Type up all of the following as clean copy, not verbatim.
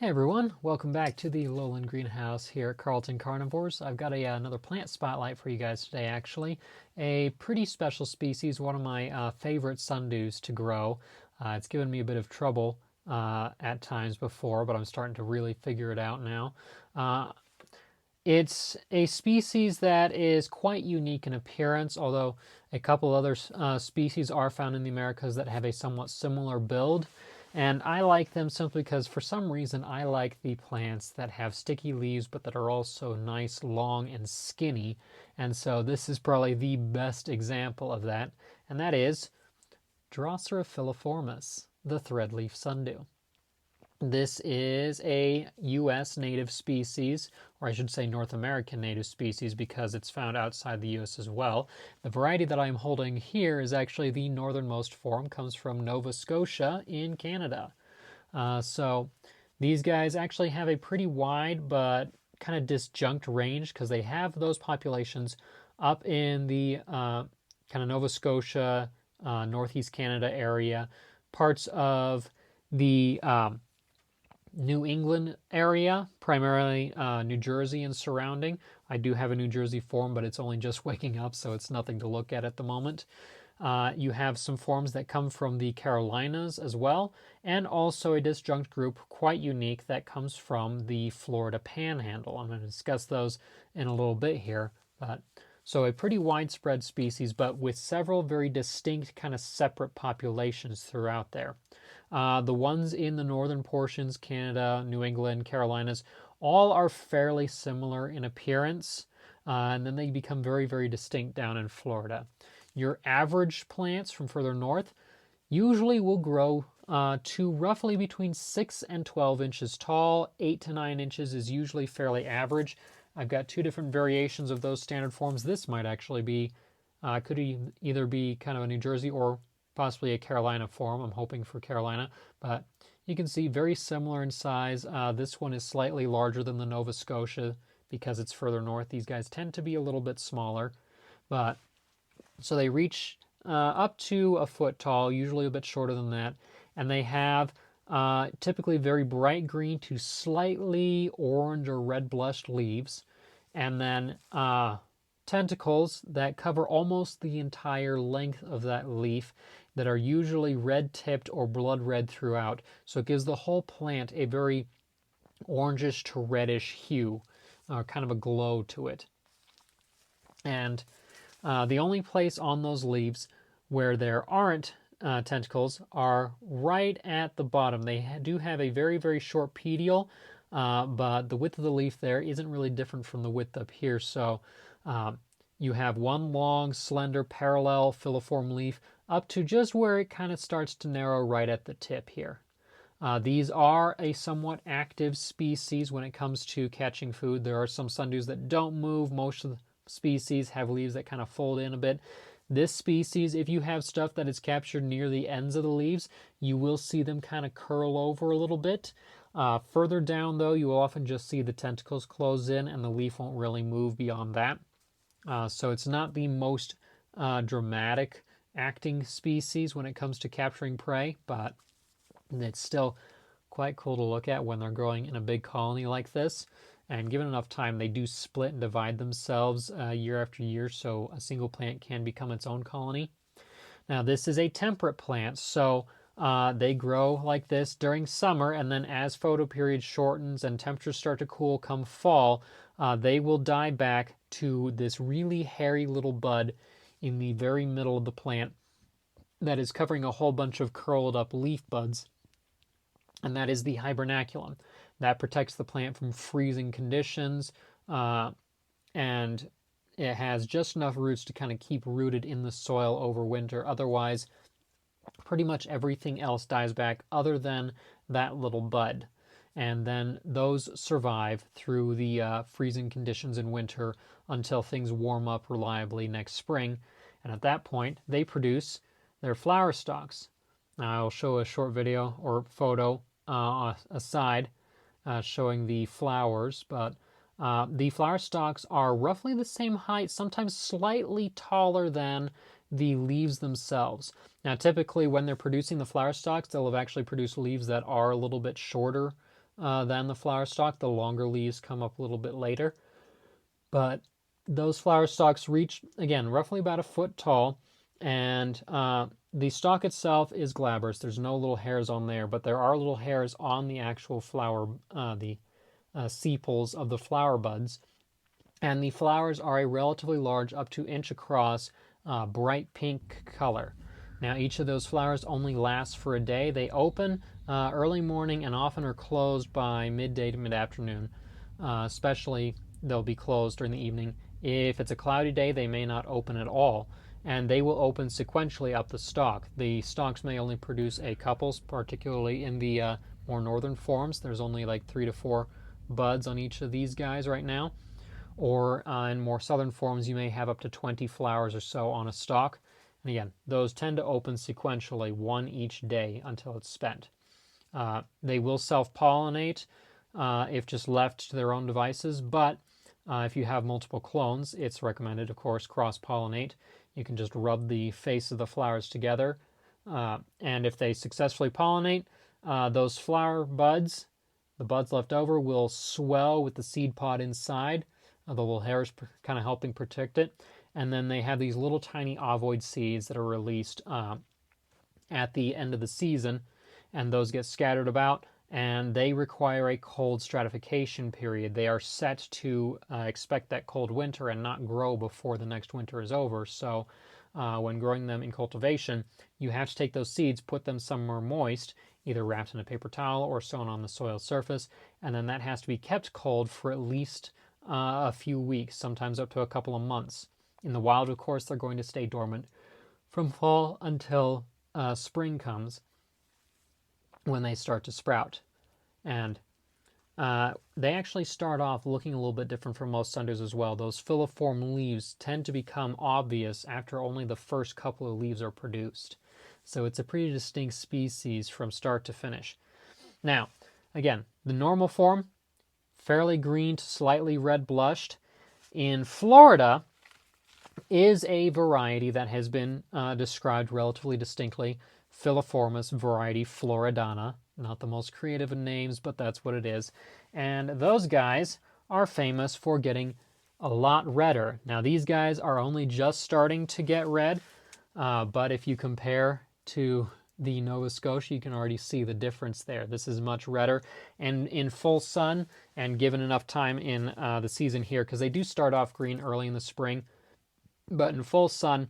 Hey everyone, welcome back to the Lowland Greenhouse here at Carlton Carnivores. I've got another plant spotlight for you guys today actually. A pretty special species, one of my favorite sundews to grow. It's given me a bit of trouble at times before, but I'm starting to really figure it out now. Uh, it's a species that is quite unique in appearance, although a couple other species are found in the Americas that have a somewhat similar build. And I like them simply because for some reason I like the plants that have sticky leaves but that are also nice, long, and skinny. And so this is probably the best example of that, and that is Drosera filiformis, the threadleaf sundew. This is a U.S. native species, or I should say North American native species because it's found outside the U.S. as well. The variety that I'm holding here is actually the northernmost form, comes from Nova Scotia in Canada. So these guys actually have a pretty wide but kind of disjunct range because they have those populations up in the kind of Nova Scotia, Northeast Canada area, parts of the New England area, primarily New Jersey and surrounding. I do have a New Jersey form, but it's only just waking up, so it's nothing to look at the moment. You have some forms that come from the Carolinas as well, and also a disjunct group, quite unique, that comes from the Florida Panhandle. I'm going to discuss those in a little bit here. So a pretty widespread species, but with several very distinct kind of separate populations throughout there. The ones in the northern portions, Canada, New England, Carolinas, all are fairly similar in appearance, and then they become very, very distinct down in Florida. Your average plants from further north usually will grow to roughly between 6 and 12 inches tall. 8 to 9 inches is usually fairly average. I've got two different variations of those standard forms. This might actually be, could either be kind of a New Jersey or possibly a Carolina form. I'm hoping for Carolina, but you can see very similar in size. This one is slightly larger than the Nova Scotia because it's further north. These guys tend to be a little bit smaller, but so they reach up to a foot tall, usually a bit shorter than that, and they have typically very bright green to slightly orange or red blushed leaves, and then tentacles that cover almost the entire length of that leaf that are usually red tipped or blood red throughout. So it gives the whole plant a very orangish to reddish hue, kind of a glow to it. And the only place on those leaves where there aren't tentacles are right at the bottom. They do have a very, very short petiole, but the width of the leaf there isn't really different from the width up here. So you have one long, slender, parallel filiform leaf up to just where it kind of starts to narrow right at the tip here. These are a somewhat active species when it comes to catching food. There are some sundews that don't move. Most of the species have leaves that kind of fold in a bit. This species, if you have stuff that is captured near the ends of the leaves, you will see them kind of curl over a little bit. Further down, though, you will often just see the tentacles close in and the leaf won't really move beyond that. So it's not the most dramatic acting species when it comes to capturing prey, but it's still quite cool to look at when they're growing in a big colony like this. And given enough time, they do split and divide themselves year after year, so a single plant can become its own colony. Now, this is a temperate plant, so they grow like this during summer, and then as photoperiod shortens and temperatures start to cool come fall, they will die back to this really hairy little bud in the very middle of the plant that is covering a whole bunch of curled up leaf buds, and that is the hibernaculum. That protects the plant from freezing conditions, and it has just enough roots to kind of keep rooted in the soil over winter. Otherwise, pretty much everything else dies back other than that little bud. And then those survive through the freezing conditions in winter until things warm up reliably next spring. And at that point, they produce their flower stalks. Now, I'll show a short video or photo aside showing the flowers, but the flower stalks are roughly the same height, sometimes slightly taller than the leaves themselves. Now, typically when they're producing the flower stalks, they'll have actually produced leaves that are a little bit shorter than the flower stalk. The longer leaves come up a little bit later. But those flower stalks reach, again, roughly about a foot tall, and the stalk itself is glabrous. There's no little hairs on there, but there are little hairs on the actual flower, the sepals of the flower buds. And the flowers are a relatively large, up to inch across, bright pink color. Now, each of those flowers only lasts for a day. They open early morning and often are closed by midday to mid-afternoon. Especially, they'll be closed during the evening. If it's a cloudy day, they may not open at all, and they will open sequentially up the stalk. The stalks may only produce a couple, particularly in the more northern forms. There's only like 3 to 4 buds on each of these guys right now. Or in more southern forms, you may have up to 20 flowers or so on a stalk. And again, those tend to open sequentially, one each day until it's spent. They will self-pollinate if just left to their own devices, but if you have multiple clones, it's recommended, of course, cross-pollinate. You can just rub the face of the flowers together, and if they successfully pollinate, those flower buds, the buds left over, will swell with the seed pod inside, the little hairs kind of helping protect it, and then they have these little tiny ovoid seeds that are released at the end of the season, and those get scattered about, and they require a cold stratification period. They are set to expect that cold winter and not grow before the next winter is over. So when growing them in cultivation, you have to take those seeds, put them somewhere moist, either wrapped in a paper towel or sown on the soil surface, and then that has to be kept cold for at least a few weeks, sometimes up to a couple of months. In the wild, of course, they're going to stay dormant from fall until spring comes, when they start to sprout. And they actually start off looking a little bit different from most sundews as well. Those filiform leaves tend to become obvious after only the first couple of leaves are produced. So it's a pretty distinct species from start to finish. Now, again, the normal form, fairly green to slightly red blushed. In Florida is a variety that has been described relatively distinctly, filiformis variety Floridana. Not the most creative of names, but that's what it is. And those guys are famous for getting a lot redder. Now, these guys are only just starting to get red, but if you compare to the Nova Scotia, you can already see the difference there. This is much redder, and in full sun, and given enough time in the season here, because they do start off green early in the spring, but in full sun,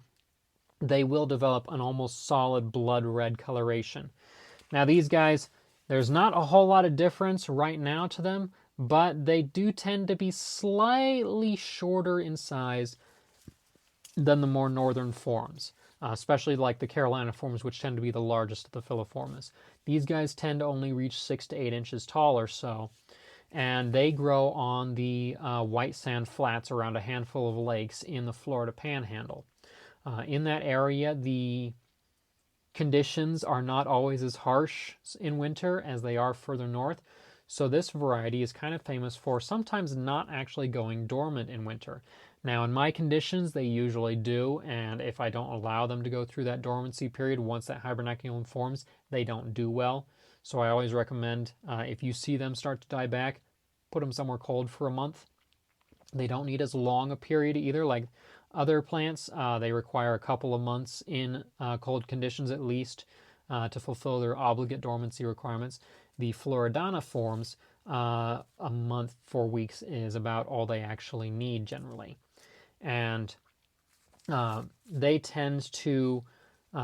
they will develop an almost solid blood red coloration. Now, these guys, there's not a whole lot of difference right now to them, but they do tend to be slightly shorter in size than the more northern forms, especially like the Carolina forms, which tend to be the largest of the filiformis. These guys tend to only reach 6 to 8 inches tall or so, and they grow on the white sand flats around a handful of lakes in the Florida Panhandle. In that area, the conditions are not always as harsh in winter as they are further north, so this variety is kind of famous for sometimes not actually going dormant in winter. Now, in my conditions, they usually do, and if I don't allow them to go through that dormancy period once that hibernaculum forms, they don't do well. So I always recommend, if you see them start to die back, put them somewhere cold for a month. They don't need as long a period either, like other plants. They require a couple of months in cold conditions at least to fulfill their obligate dormancy requirements. The Floridana forms, a month, 4 weeks is about all they actually need generally. And they tend to,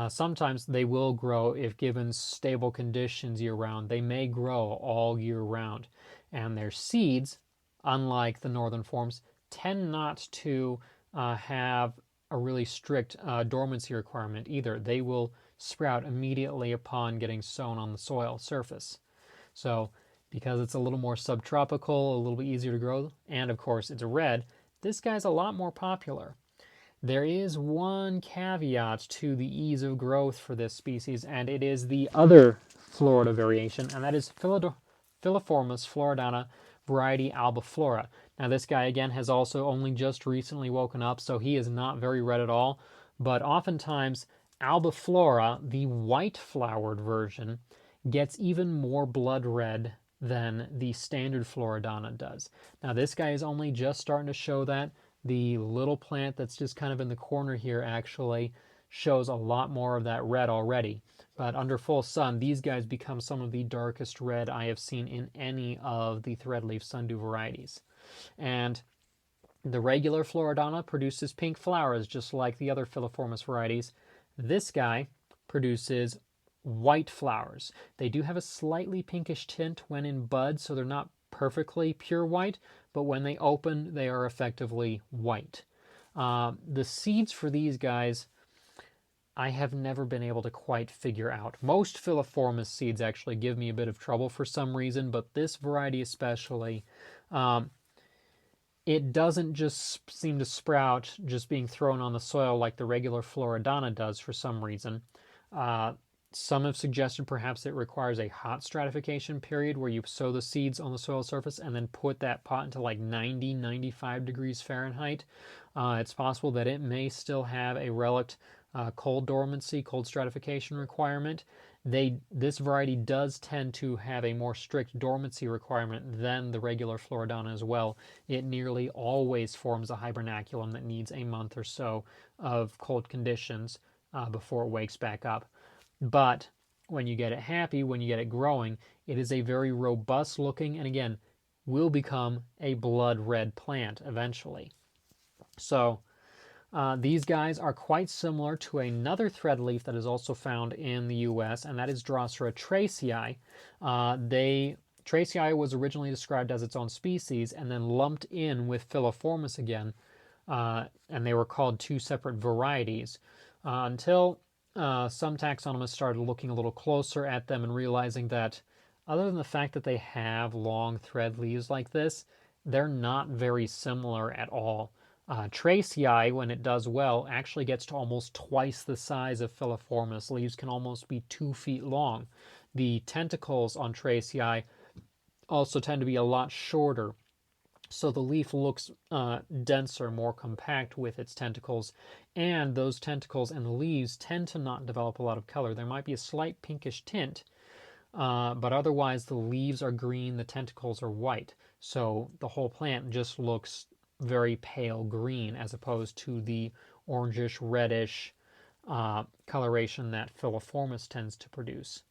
sometimes they will grow if given stable conditions year-round. They may grow all year round. And their seeds, unlike the northern forms, tend not to have a really strict dormancy requirement either. They will sprout immediately upon getting sown on the soil surface. So because it's a little more subtropical, a little bit easier to grow, and of course it's red, this guy's a lot more popular. There is one caveat to the ease of growth for this species, and it is the other Florida variation, and that is Filiformis floridana variety albiflora. Now, this guy, again, has also only just recently woken up, so he is not very red at all, but oftentimes albiflora, the white-flowered version, gets even more blood red than the standard Floridana does. Now this guy is only just starting to show that. The little plant that's just kind of in the corner here actually shows a lot more of that red already. But under full sun, these guys become some of the darkest red I have seen in any of the threadleaf sundew varieties. And the regular Floridana produces pink flowers just like the other filiformis varieties. This guy produces white flowers. They do have a slightly pinkish tint when in bud, so they're not perfectly pure white, but when they open, they are effectively white. The seeds for these guys, I have never been able to quite figure out. Most filiformis seeds actually give me a bit of trouble for some reason, but this variety especially, it doesn't just seem to sprout just being thrown on the soil like the regular Floridana does for some reason. Some have suggested perhaps it requires a hot stratification period where you sow the seeds on the soil surface and then put that pot into like 90, 95 degrees Fahrenheit. It's possible that it may still have a relict cold dormancy, cold stratification requirement. This variety does tend to have a more strict dormancy requirement than the regular Floridana as well. It nearly always forms a hibernaculum that needs a month or so of cold conditions before it wakes back up. But when you get it happy, when you get it growing, it is a very robust looking, and again, will become a blood red plant eventually. So these guys are quite similar to another threadleaf that is also found in the U.S., and that is Drosera tracii. Tracii was originally described as its own species and then lumped in with filiformis again, and they were called two separate varieties until some taxonomists started looking a little closer at them and realizing that other than the fact that they have long thread leaves like this, they're not very similar at all. Tracii, when it does well, actually gets to almost twice the size of filiformis. Leaves can almost be 2 feet long. The tentacles on Tracii also tend to be a lot shorter, so the leaf looks denser, more compact with its tentacles, and those tentacles and the leaves tend to not develop a lot of color. There might be a slight pinkish tint, but otherwise the leaves are green, the tentacles are white, so the whole plant just looks very pale green as opposed to the orangish, reddish coloration that filiformis tends to produce.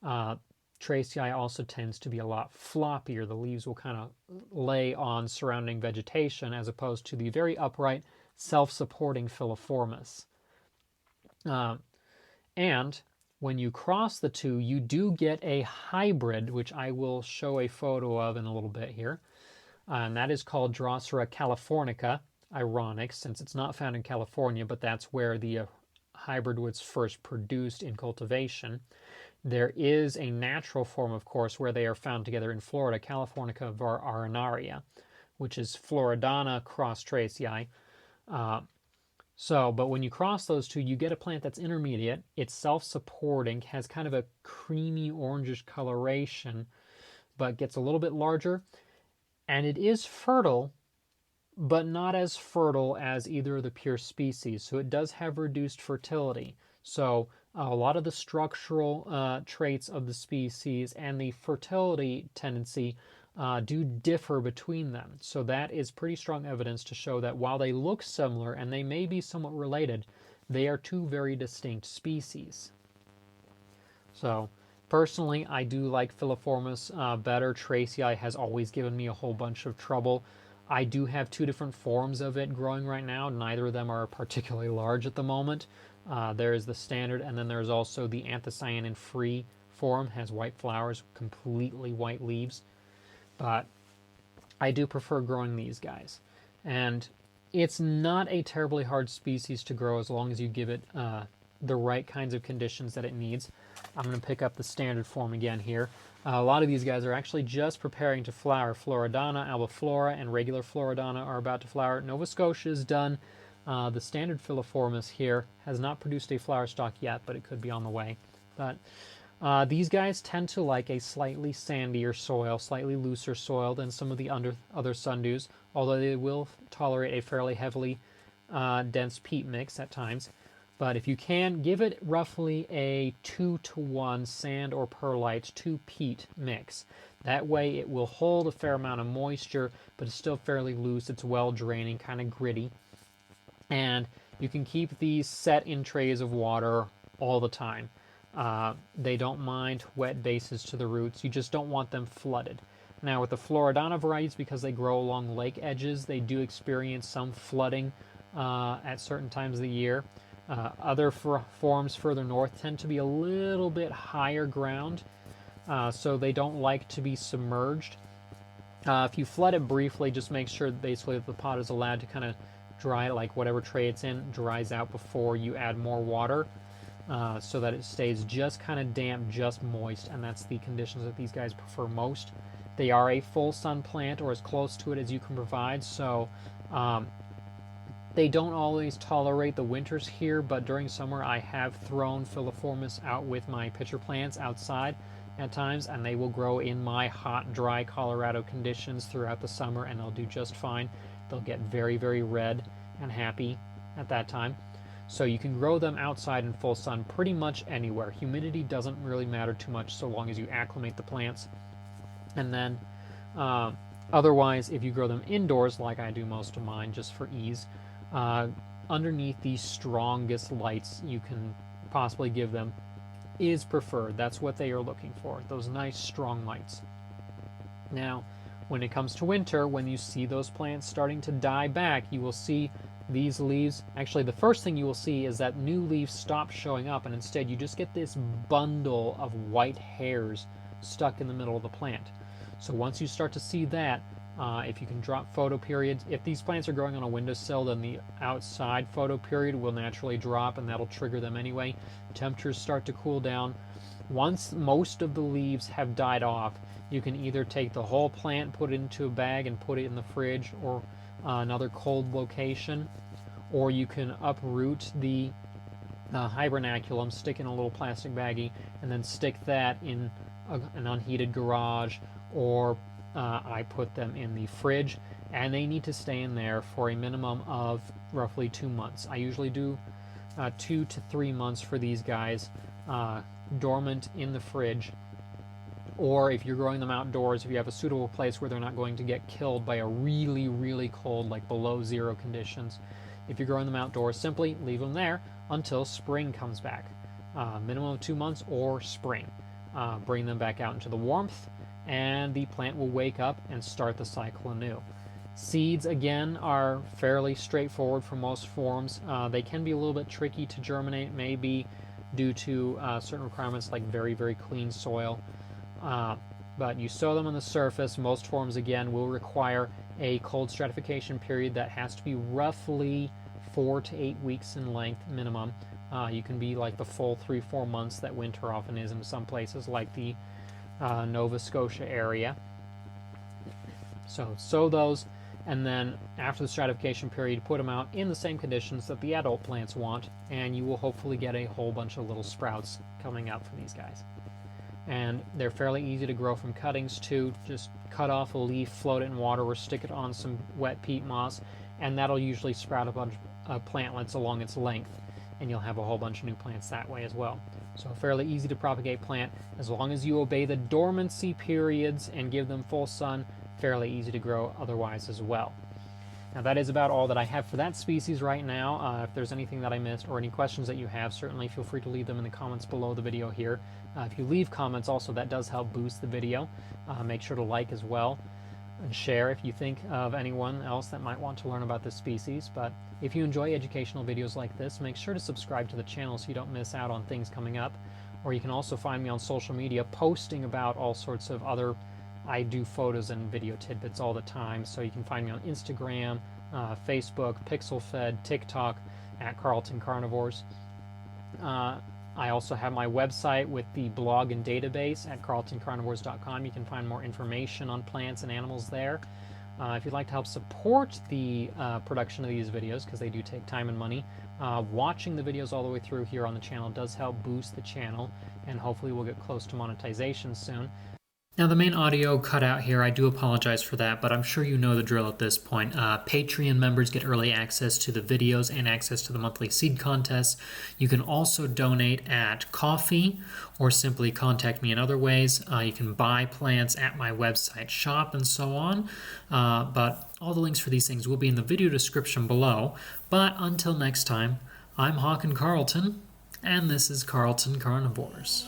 Tracii also tends to be a lot floppier. The leaves will kind of lay on surrounding vegetation as opposed to the very upright, self-supporting filiformis. And when you cross the two, you do get a hybrid, which I will show a photo of in a little bit here. And that is called Drosera californica. Ironic, since it's not found in California, but that's where the hybrid was first produced in cultivation. There is a natural form, of course, where they are found together in Florida, Californica arenaria, which is Floridana cross tracii. But when you cross those two, you get a plant that's intermediate. It's self-supporting, has kind of a creamy orangish coloration, but gets a little bit larger. And it is fertile, but not as fertile as either of the pure species. So it does have reduced fertility. So a lot of the structural traits of the species and the fertility tendency do differ between them. So that is pretty strong evidence to show that while they look similar and they may be somewhat related, they are two very distinct species. So personally, I do like filiformis better. Tracii has always given me a whole bunch of trouble. I do have two different forms of it growing right now. Neither of them are particularly large at the moment. There is the standard, and then there's also the anthocyanin-free form, has white flowers, completely white leaves. But I do prefer growing these guys. And it's not a terribly hard species to grow as long as you give it the right kinds of conditions that it needs. I'm going to pick up the standard form again here. A lot of these guys are actually just preparing to flower. Floridana, albiflora, and regular Floridana are about to flower. Nova Scotia is done. The standard filiformis here has not produced a flower stalk yet, but it could be on the way. But these guys tend to like a slightly sandier soil, slightly looser soil than some of the other sundews, although they will tolerate a fairly heavily dense peat mix at times. But if you can, give it roughly a 2-to-1 sand or perlite to peat mix. That way it will hold a fair amount of moisture, but it's still fairly loose. It's well draining, kind of gritty. And you can keep these set in trays of water all the time. They don't mind wet bases to the roots. You just don't want them flooded. Now with the Floridana varieties, because they grow along lake edges, they do experience some flooding at certain times of the year. Other forms further north tend to be a little bit higher ground, so they don't like to be submerged. If you flood it briefly, just make sure basically that the pot is allowed to kind of dry, like whatever tray it's in, dries out before you add more water, so that it stays just kind of damp, just moist, and that's the conditions that these guys prefer most. They are a full sun plant, or as close to it as you can provide, so they don't always tolerate the winters here, but during summer I have thrown filiformis out with my pitcher plants outside at times, and they will grow in my hot, dry Colorado conditions throughout the summer, and they'll do just fine. They'll get very, very red and happy at that time. So you can grow them outside in full sun pretty much anywhere. Humidity doesn't really matter too much so long as you acclimate the plants. And then otherwise, if you grow them indoors, like I do most of mine just for ease, underneath the strongest lights you can possibly give them is preferred. That's what they are looking for, those nice strong lights. Now, when it comes to winter, when you see those plants starting to die back, you will see these leaves. Actually, the first thing you will see is that new leaves stop showing up, and instead you just get this bundle of white hairs stuck in the middle of the plant. So once you start to see that, if you can drop photo periods, if these plants are growing on a windowsill, then the outside photo period will naturally drop, and that'll trigger them anyway. Temperatures start to cool down. Once most of the leaves have died off, you can either take the whole plant, put it into a bag, and put it in the fridge or another cold location, or you can uproot the hibernaculum, stick in a little plastic baggie, and then stick that in an unheated garage, or I put them in the fridge, and they need to stay in there for a minimum of roughly 2 months. I usually do 2 to 3 months for these guys, dormant in the fridge. Or if you're growing them outdoors, if you have a suitable place where they're not going to get killed by a really, really cold, like below zero conditions, if you're growing them outdoors, simply leave them there until spring comes back. Minimum of 2 months or spring. Bring them back out into the warmth, and the plant will wake up and start the cycle anew. Seeds, again, are fairly straightforward for most forms. They can be a little bit tricky to germinate, maybe due to certain requirements like very, very clean soil. But you sow them on the surface. Most forms, again, will require a cold stratification period that has to be roughly 4 to 8 weeks in length minimum. You can be like the full 3-4 months that winter often is in some places like the Nova Scotia area. So sow those, and then after the stratification period, put them out in the same conditions that the adult plants want, and you will hopefully get a whole bunch of little sprouts coming up from these guys. And they're fairly easy to grow from cuttings too. Just cut off a leaf, float it in water, or stick it on some wet peat moss, and that'll usually sprout a bunch of plantlets along its length, and you'll have a whole bunch of new plants that way as well. So a fairly easy to propagate plant, as long as you obey the dormancy periods and give them full sun, fairly easy to grow otherwise as well. Now that is about all that I have for that species right now. If there's anything that I missed or any questions that you have, certainly feel free to leave them in the comments below the video here. If you leave comments also, that does help boost the video. Make sure to like as well and share if you think of anyone else that might want to learn about this species. But if you enjoy educational videos like this, make sure to subscribe to the channel so you don't miss out on things coming up. Or you can also find me on social media posting about all sorts of other, I do photos and video tidbits all the time, so you can find me on Instagram, Facebook, PixelFed, TikTok at Carlton Carnivores. I also have my website with the blog and database at carltoncarnivores.com. You can find more information on plants and animals there. If you'd like to help support the production of these videos, because they do take time and money, watching the videos all the way through here on the channel does help boost the channel, and hopefully we'll get close to monetization soon. Now, the main audio cut out here, I do apologize for that, but I'm sure you know the drill at this point. Patreon members get early access to the videos and access to the monthly seed contests. You can also donate at Ko-fi or simply contact me in other ways. You can buy plants at my website shop and so on. But all the links for these things will be in the video description below. But until next time, I'm Hawk and Carlton, and this is Carlton Carnivores.